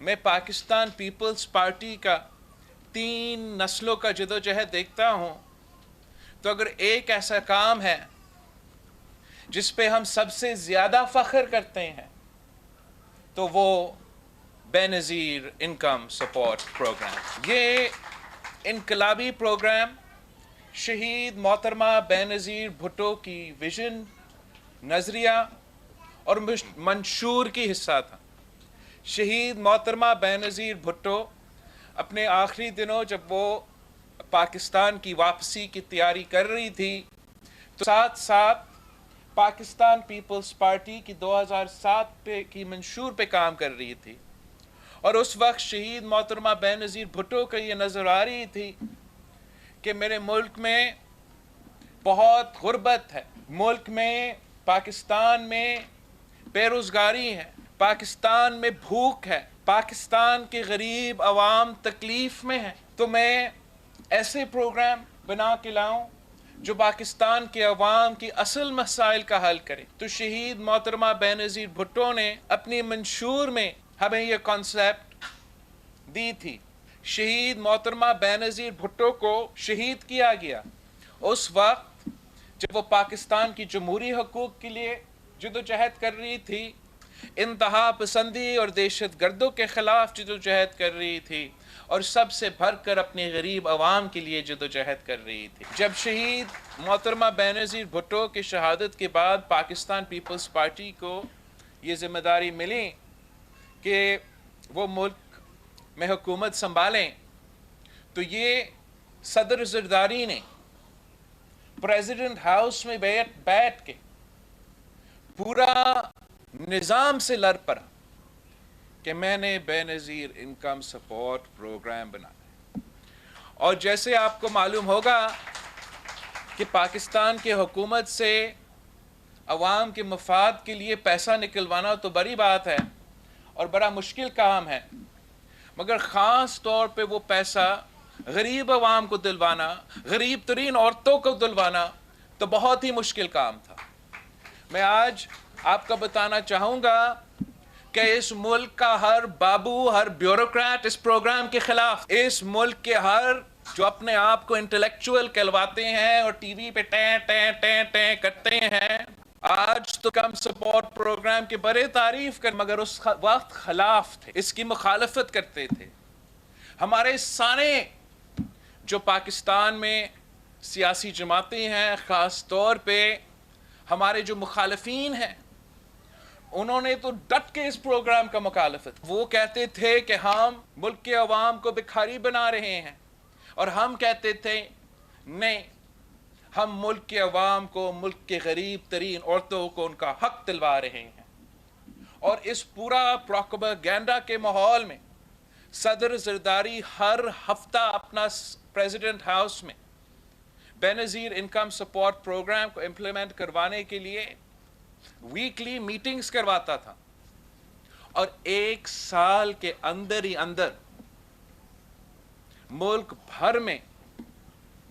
میں Pakistan Peoples party کا 3 نسلوں کا جدوجہد دیکھتا ہوں تو اگر ایک ایسا کام ہے جس پہ ہم سب سے زیادہ فخر کرتے ہیں تو وہ بے نظیر انکم سپورٹ پروگرام. یہ انقلابی پروگرام شہید محترمہ بے نظیر بھٹو کی ویژن، نظریہ اور منشور کی حصہ تھا. شہید محترمہ بے نظیر بھٹو اپنے آخری دنوں جب وہ پاکستان کی واپسی کی تیاری کر رہی تھی تو ساتھ ساتھ پاکستان پیپلز پارٹی کی 2007 کی منشور پہ کام کر رہی تھی. اور اس وقت شہید محترمہ بے نظیر بھٹو کو یہ نظر آ رہی تھی کہ میرے ملک میں بہت غربت ہے، ملک میں پاکستان میں بے روزگاری ہے، پاکستان میں بھوک ہے، پاکستان کے غریب عوام تکلیف میں ہیں. تو میں ایسے پروگرام بنا کے لاؤں جو پاکستان کے عوام کی اصل مسائل کا حل کرے. تو شہید محترمہ بے نظیر بھٹو نے اپنی منشور میں ہمیں یہ کانسیپٹ دی تھی. شہید محترمہ بے نظیر بھٹو کو شہید کیا گیا اس وقت جب وہ پاکستان کی جمہوری حقوق کے لیے جدوجہد کر رہی تھی، انتہا پسندی اور دہشت گردوں کے خلاف جدوجہد کر رہی تھی، اور سب سے بڑھ کر اپنے غریب عوام کے لیے جدوجہد کر رہی تھی. جب شہید محترمہ بے نظیر بھٹو کی شہادت کے بعد پاکستان پیپلز پارٹی کو یہ ذمہ داری ملی کہ وہ ملک میں حکومت سنبھالیں، تو یہ صدر زرداری نے پریزیڈنٹ ہاؤس میں بیٹھ کے پورا نظام سے لڑ پڑا کہ میں نے بے نظیر انکم سپورٹ پروگرام بنایا. اور جیسے آپ کو معلوم ہوگا کہ پاکستان کی حکومت سے عوام کے مفاد کے لیے پیسہ نکلوانا تو بڑی بات ہے اور بڑا مشکل کام ہے، مگر خاص طور پہ وہ پیسہ غریب عوام کو دلوانا، غریب ترین عورتوں کو دلوانا تو بہت ہی مشکل کام تھا. میں آج آپ کو بتانا چاہوں گا کہ اس ملک کا ہر بابو، ہر بیوروکریٹ اس پروگرام کے خلاف. اس ملک کے ہر جو اپنے آپ کو انٹلیکچوئل کہلواتے ہیں اور ٹی وی پہ ٹیں ٹیں ٹیں ٹیں کرتے ہیں، آج تو کم سپورٹ پروگرام کے بڑے تعریف کر، مگر اس وقت خلاف تھے، اس کی مخالفت کرتے تھے. ہمارے سارے جو پاکستان میں سیاسی جماعتیں ہیں، خاص طور پہ ہمارے جو مخالفین ہیں، انہوں نے تو ڈٹ کے اس پروگرام کا مخالفت. وہ کہتے تھے کہ ہم ملک کے عوام کو بھکاری بنا رہے ہیں، اور ہم کہتے تھے نہیں، ہم ملک کے عوام کو، ملک کے غریب ترین عورتوں کو ان کا حق دلوا رہے ہیں. اور اس پورا پروپیگنڈا کے ماحول میں صدر زرداری ہر ہفتہ اپنا پریزیڈنٹ ہاؤس میں بے نظیر انکم سپورٹ پروگرام کو امپلیمنٹ کروانے کے لیے ویکلی میٹنگز کرواتا تھا، اور 1 سال کے اندر ہی اندر ملک بھر میں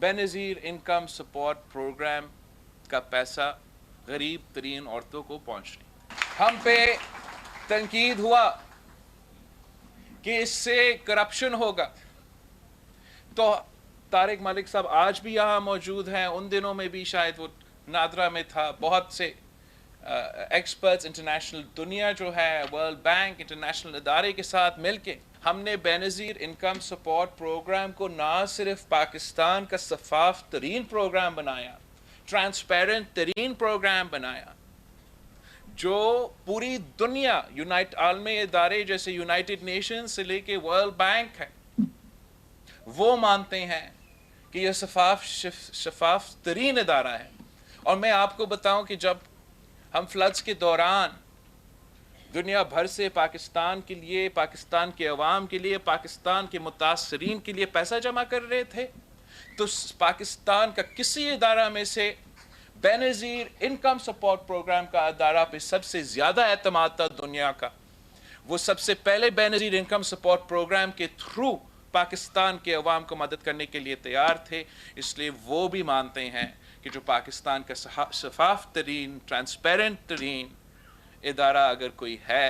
بے نظیر انکم سپورٹ پروگرام کا پیسہ غریب ترین عورتوں کو پہنچ رہی. ہم پہ تنقید ہوا کہ اس سے کرپشن ہوگا، تو طارق ملک صاحب آج بھی یہاں موجود ہیں، ان دنوں میں بھی شاید وہ نادرا میں تھا. بہت سے ایکسپرٹس، انٹرنیشنل دنیا جو ہے، ورلڈ بینک، انٹرنیشنل ادارے کے ساتھ مل کے ہم نے بے نظیر انکم سپورٹ پروگرام کو نہ صرف پاکستان کا شفاف ترین پروگرام بنایا، ٹرانسپیرنٹ ترین پروگرام بنایا، جو پوری دنیا، عالمی ادارے جیسے یونائٹڈ نیشنز سے لے کے ورلڈ بینک ہے، وہ مانتے ہیں کہ یہ شفاف ترین ادارہ ہے. اور میں آپ کو بتاؤں کہ جب ہم فلڈز کے دوران دنیا بھر سے پاکستان کے لیے، پاکستان کے عوام کے لیے، پاکستان کے متاثرین کے لیے پیسہ جمع کر رہے تھے، تو پاکستان کا کسی ادارہ میں سے بے نظیر انکم سپورٹ پروگرام کا ادارہ پہ سب سے زیادہ اعتماد تھا دنیا کا. وہ سب سے پہلے بے نظیر انکم سپورٹ پروگرام کے تھرو پاکستان کے عوام کو مدد کرنے کے لیے تیار تھے. اس لیے وہ بھی مانتے ہیں کہ جو پاکستان کا شفاف ترین، ٹرانسپیرنٹ ترین ادارہ اگر کوئی ہے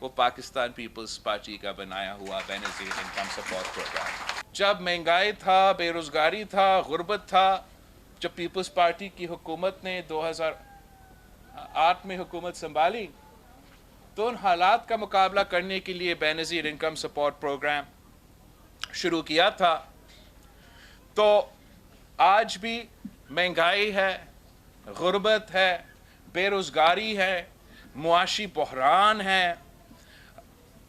وہ پاکستان پیپلز پارٹی کا بنایا ہوا بینظیر انکم سپورٹ پروگرام. جب مہنگائی تھا، بے روزگاری تھا، غربت تھا، جب پیپلز پارٹی کی حکومت نے 2008 میں حکومت سنبھالی تو ان حالات کا مقابلہ کرنے کے لیے بینظیر انکم سپورٹ پروگرام شروع کیا تھا. تو آج بھی مہنگائی ہے، غربت ہے، بے روزگاری ہے، معاشی بحران ہے،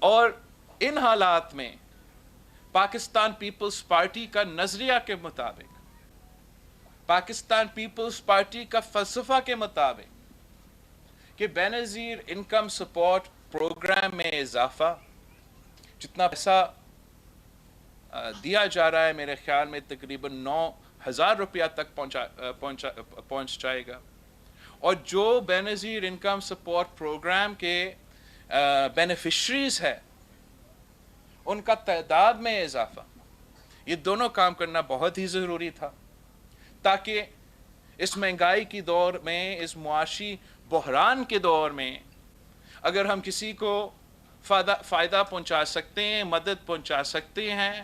اور ان حالات میں پاکستان پیپلز پارٹی کا نظریہ کے مطابق، پاکستان پیپلز پارٹی کا فلسفہ کے مطابق کہ بینظیر انکم سپورٹ پروگرام میں اضافہ، جتنا پیسہ دیا جا رہا ہے میرے خیال میں تقریباً 9,000 روپیہ تک پہنچ جائے گا، اور جو بینظیر انکم سپورٹ پروگرام کے بینیفیشریز ہے ان کا تعداد میں اضافہ، یہ دونوں کام کرنا بہت ہی ضروری تھا تاکہ اس مہنگائی کی دور میں، اس معاشی بحران کے دور میں اگر ہم کسی کو فائدہ پہنچا سکتے ہیں، مدد پہنچا سکتے ہیں،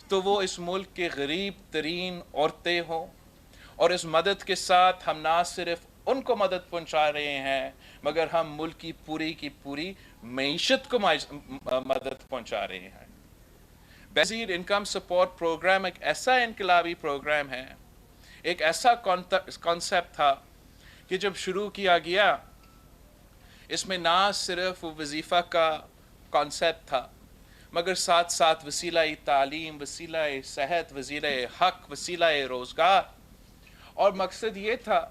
تو وہ اس ملک کے غریب ترین عورتیں ہوں. اور اس مدد کے ساتھ ہم نہ صرف ان کو مدد پہنچا رہے ہیں مگر ہم ملک کی پوری معیشت کو مدد پہنچا رہے ہیں. بینظیر انکم سپورٹ پروگرام ایک ایسا انقلابی پروگرام ہے، ایک ایسا کانسیپٹ تھا کہ جب شروع کیا گیا اس میں نہ صرف وظیفہ کا کانسیپٹ تھا مگر ساتھ ساتھ وسیلہ تعلیم، وسیلہ صحت، وسیلہ حق، وسیلہ روزگار، اور مقصد یہ تھا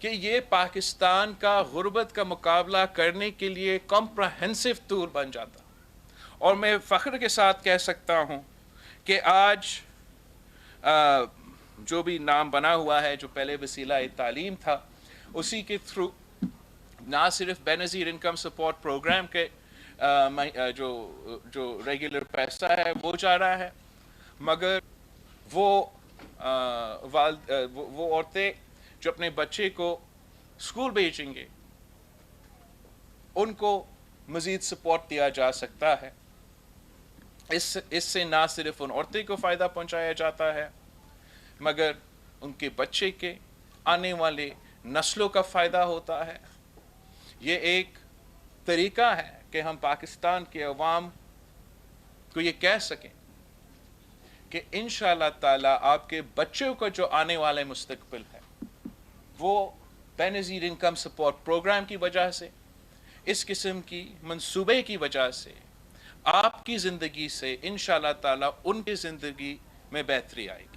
کہ یہ پاکستان کا غربت کا مقابلہ کرنے کے لیے کمپریہنسو ٹول بن جاتا. اور میں فخر کے ساتھ کہہ سکتا ہوں کہ آج جو بھی نام بنا ہوا ہے، جو پہلے وسیلہ تعلیم تھا، اسی کے تھرو نہ صرف بینظیر انکم سپورٹ پروگرام کے جو ریگولر پیسہ ہے وہ جا رہا ہے، مگر وہ عورتیں جو اپنے بچے کو اسکول بھیجیں گے ان کو مزید سپورٹ دیا جا سکتا ہے. اس سے نہ صرف ان عورتیں کو فائدہ پہنچایا جاتا ہے مگر ان کے بچے کے آنے والے نسلوں کا فائدہ ہوتا ہے. یہ ایک طریقہ ہے کہ ہم پاکستان کے عوام کو یہ کہہ سکیں کہ انشاءاللہ تعالی آپ کے بچوں کا جو آنے والے مستقبل ہے وہ بینظیر انکم سپورٹ پروگرام کی وجہ سے، اس قسم کی منصوبے کی وجہ سے، آپ کی زندگی سے انشاءاللہ تعالی ان کی زندگی میں بہتری آئے گی.